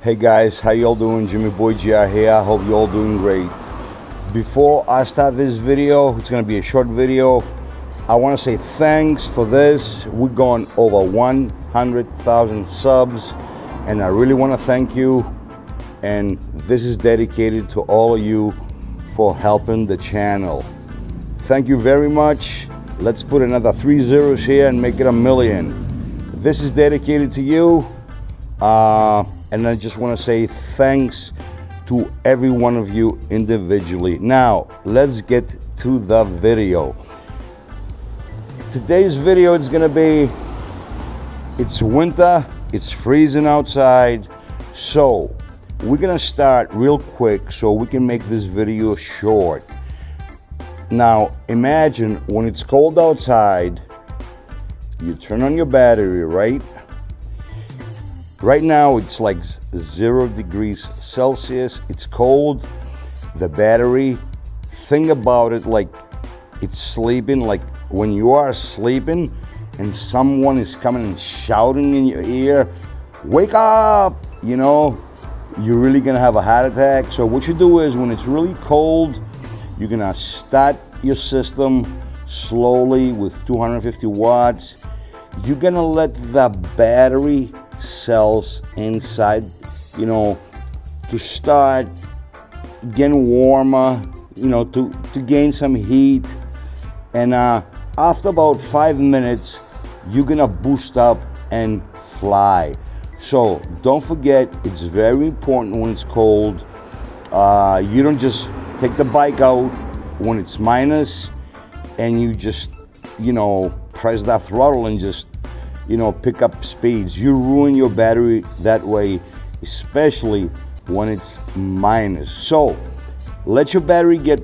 Hey guys, how y'all doing? Jimmy Boy GR here. I hope you all doing great. Before I start this video, it's gonna be a short video. I want to say thanks for this. We're going over 100,000 subs, and I really want to thank you. And this is dedicated to all of you for helping the channel. Thank you very much. Let's put another 3 zeros here and make it 1,000,000. This is dedicated to you. And I just want to say thanks to every one of you individually. Now, let's get to the video. Today's video is gonna be, it's winter, it's freezing outside, so we're gonna start real quick so we can make this video short. Now, imagine when it's cold outside, you turn on your battery, right? Right now it's like 0 degrees Celsius. It's cold. The battery, think about it like it's sleeping, like when you are sleeping and someone is coming and shouting in your ear, wake up, you know, you're really gonna have a heart attack. So what you do is when it's really cold, you're gonna start your system slowly with 250 watts. You're gonna let the battery cells inside, you know, to start getting warmer, you know, to gain some heat. And after about 5 minutes, you're gonna boost up and fly. So don't forget, it's very important when it's cold. You don't just take the bike out when it's minus and you just, you know, press that throttle and just, you know, pick up speeds. You ruin your battery that way, especially when it's minus. So let your battery get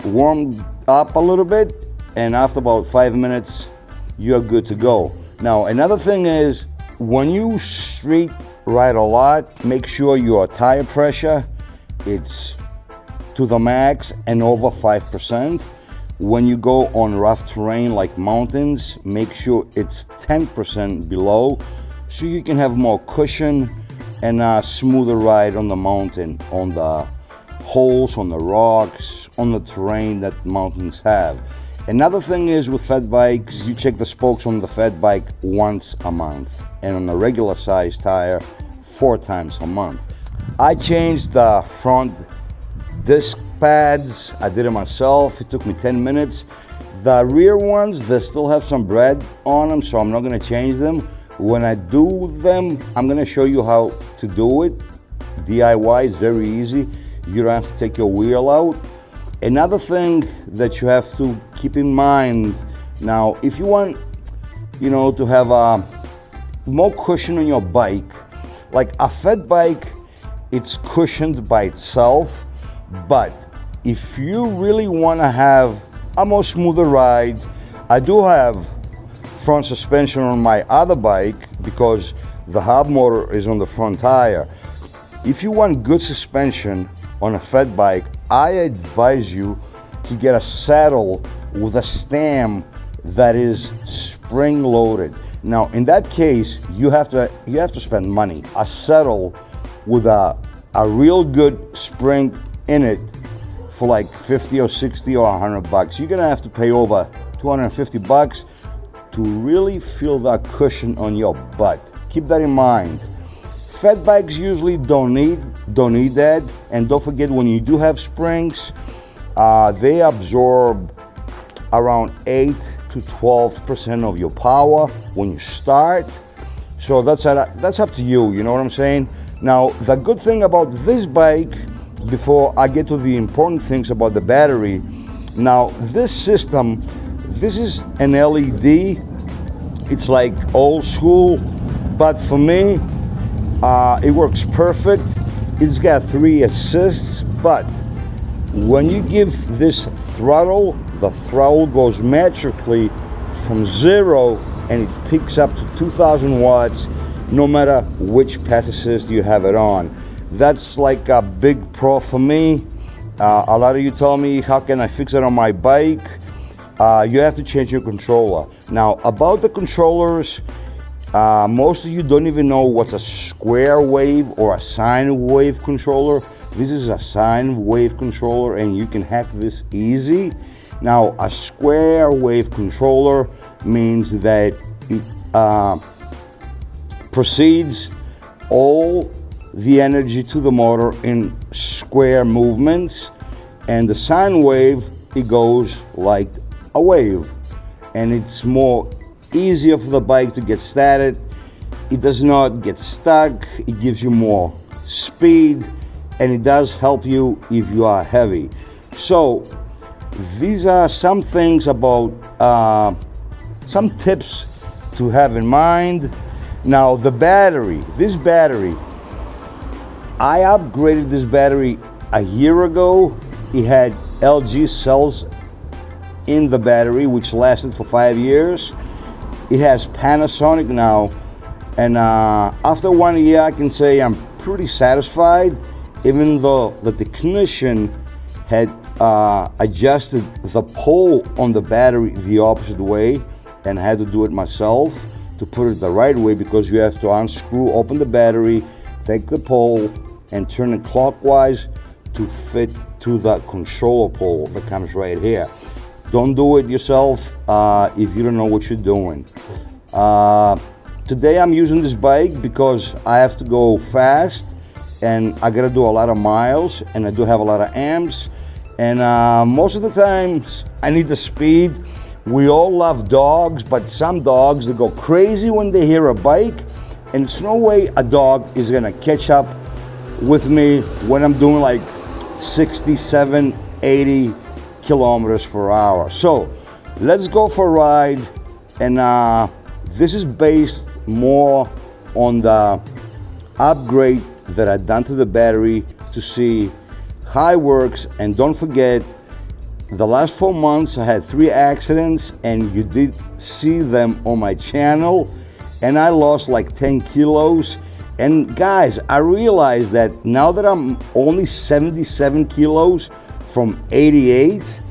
warmed up a little bit, and after about 5 minutes, you're good to go. Now, another thing is, when you street ride a lot, make sure your tire pressure, it's to the max and over 5%. When you go on rough terrain like mountains, make sure it's 10% below so you can have more cushion and a smoother ride on the mountain, on the holes, on the rocks, on the terrain that mountains have. Another thing is with fat bikes, you check the spokes on the fat bike once a month, and on a regular size tire 4 times a month. I changed the front disc pads. I did it myself. It took me 10 minutes. The rear ones, they still have some bread on them, so I'm not going to change them. When I do them, I'm going to show you how to do it. DIY is very easy. You don't have to take your wheel out. Another thing that you have to keep in mind, now if you want, you know, to have more cushion on your bike, like a fat bike, it's cushioned by itself. But if you really want to have a more smoother ride, I do have front suspension on my other bike because the hub motor is on the front tire. If you want good suspension on a fat bike, I advise you to get a saddle with a stem that is spring loaded. Now in that case, you have to spend money. A saddle with a real good spring in it for like 50 or 60 or 100 bucks. You're gonna have to pay over 250 bucks to really feel that cushion on your butt. Keep that in mind. Fat bikes usually don't need that. And don't forget, when you do have springs, they absorb around 8 to 12% of your power when you start. So that's up to you, you know what I'm saying? Now, the good thing about this bike, before I get to the important things about the battery, now this system, this is an LED. It's like old school, but for me, it works perfect. It's got 3 assists, but when you give this throttle, the throttle goes magically from 0 and it picks up to 2,000 watts no matter which pass assist you have it on. That's like a big pro for me. A lot of you tell me, how can I fix it on my bike? You have to change your controller. Now, about the controllers, Most of you don't even know what's a square wave or a sine wave controller. This is a sine wave controller, and you can hack this easy. Now, a square wave controller means that it proceeds all the energy to the motor in square movements, and the sine wave, it goes like a wave, and it's more easier for the bike to get started. It does not get stuck. It gives you more speed, and it does help you if you are heavy. So these are some things about some tips to have in mind. Now, the battery, this battery, I upgraded this battery a year ago. It had LG cells in the battery, which lasted for 5 years. It has Panasonic now, and after 1 year, I can say I'm pretty satisfied, even though the technician had adjusted the pole on the battery the opposite way, and I had to do it myself to put it the right way, because you have to unscrew, open the battery, take the pole, and turn it clockwise to fit to the controller pole that comes right here. Don't do it yourself if you don't know what you're doing. Today I'm using this bike because I have to go fast, and I gotta do a lot of miles, and I do have a lot of amps, and most of the times I need the speed. We all love dogs, but some dogs, they go crazy when they hear a bike, and there's no way a dog is gonna catch up with me when I'm doing like 67, 80 kilometers per hour. So let's go for a ride, and this is based more on the upgrade that I've done to the battery to see how it works. And don't forget, the last 4 months I had 3 accidents, and you did see them on my channel, and I lost like 10 kilos. And guys, I realized that now that I'm only 77 kilos from 88,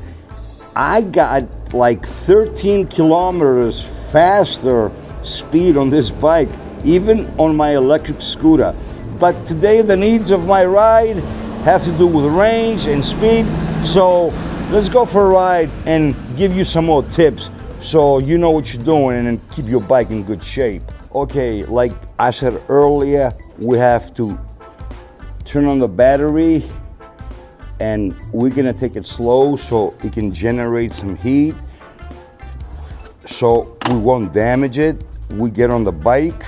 I got like 13 kilometers faster speed on this bike, even on my electric scooter. But today the needs of my ride have to do with range and speed. So let's go for a ride and give you some more tips so you know what you're doing and keep your bike in good shape. Okay, like I said earlier, we have to turn on the battery, and we're gonna take it slow so it can generate some heat so we won't damage it. We get on the bike.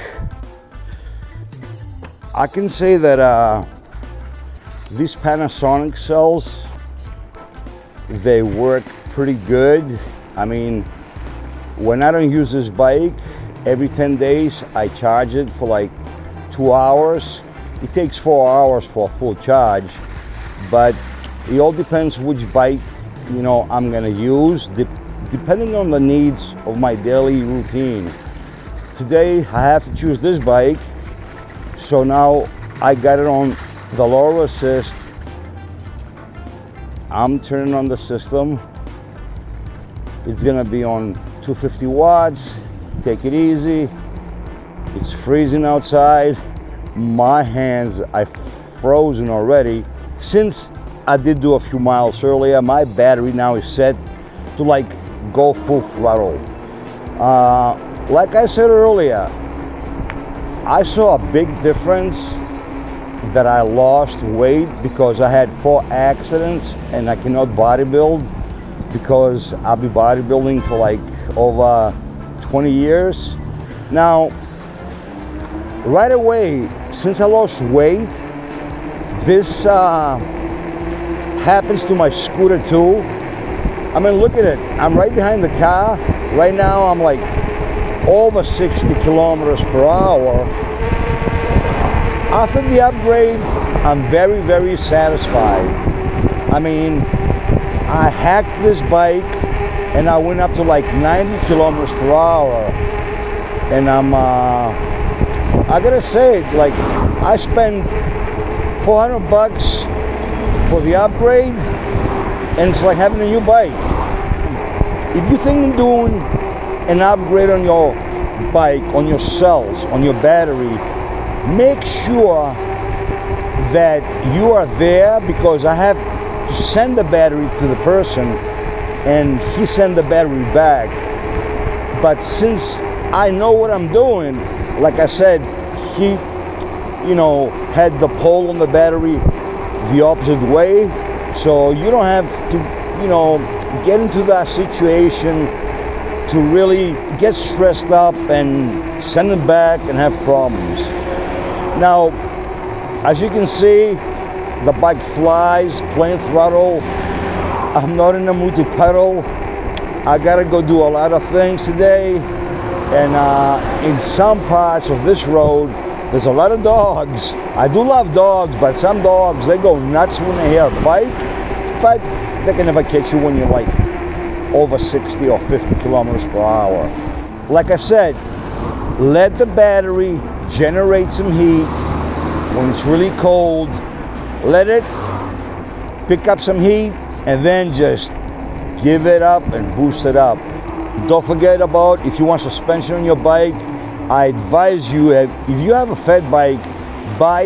I can say that these Panasonic cells, they work pretty good. I mean, when I don't use this bike, every 10 days I charge it for like 2 hours. It takes 4 hours for a full charge, but it all depends which bike, you know, I'm gonna use, depending on the needs of my daily routine. Today I have to choose this bike, so now I got it on the lower assist. I'm turning on the system. It's gonna be on 250 watts. Take it easy. It's freezing outside. My hands are frozen already. Since I did do a few miles earlier, my battery now is set to like go full throttle. Like I said earlier, I saw a big difference that I lost weight because I had 4 accidents and I cannot bodybuild because I'll be bodybuilding for like over 20 years. Now, right away, since I lost weight, this happens to my scooter too. I mean, look at it. I'm right behind the car. Right now, I'm like over 60 kilometers per hour. After the upgrade, I'm very, very satisfied. I mean, I hacked this bike and I went up to like 90 kilometers per hour. And I gotta say, like, I spent $400 for the upgrade, and it's like having a new bike. If you think of doing an upgrade on your bike, on your cells, on your battery, make sure that you are there, because I have to send the battery to the person and he sent the battery back. But since I know what I'm doing, like I said, he, you know, had the pole on the battery the opposite way, so you don't have to, you know, get into that situation to really get stressed up and send it back and have problems. Now, as you can see, the bike flies, plain throttle. I'm not in the mood to pedal. I gotta go do a lot of things today, and in some parts of this road, there's a lot of dogs. I do love dogs, but some dogs, they go nuts when they hear a bike, but they can never catch you when you're like over 60 or 50 kilometers per hour. Like I said, let the battery generate some heat. When it's really cold, let it pick up some heat, and then just give it up and boost it up. Don't forget about, if you want suspension on your bike, I advise you, if you have a fat bike, buy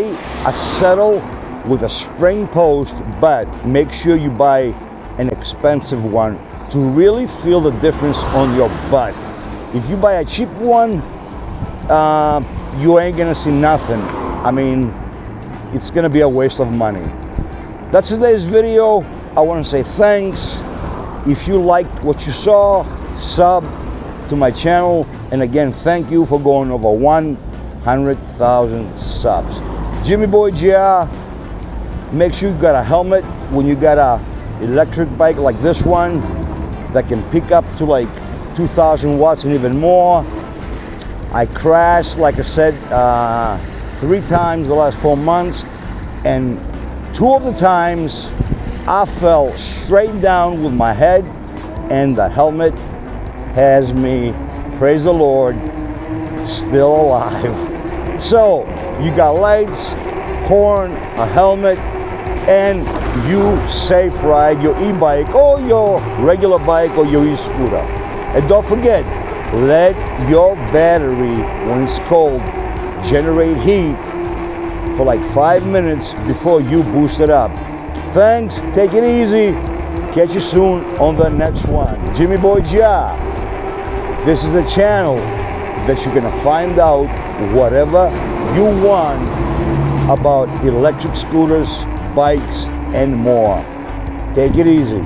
a saddle with a spring post, but make sure you buy an expensive one to really feel the difference on your butt. If you buy a cheap one, you ain't gonna see nothing. I mean, it's gonna be a waste of money. That's today's video. I want to say thanks. If you liked what you saw, sub to my channel, and again, thank you for going over 100,000 subs. Jimmy Boy GR. Make sure you got a helmet when you got a electric bike like this one that can pick up to like 2,000 watts and even more. I crashed, like I said, 3 times the last 4 months, and 2 of the times I fell straight down with my head, and the helmet has me, praise the Lord, still alive. So you got lights, horn, a helmet, and you safe ride your e-bike or your regular bike or your e-scooter. And don't forget, let your battery, when it's cold, generate heat for like 5 minutes before you boost it up. Thanks, take it easy. Catch you soon on the next one. Jimmy Boy GR. This is a channel that you're gonna find out whatever you want about electric scooters, bikes, and more. Take it easy.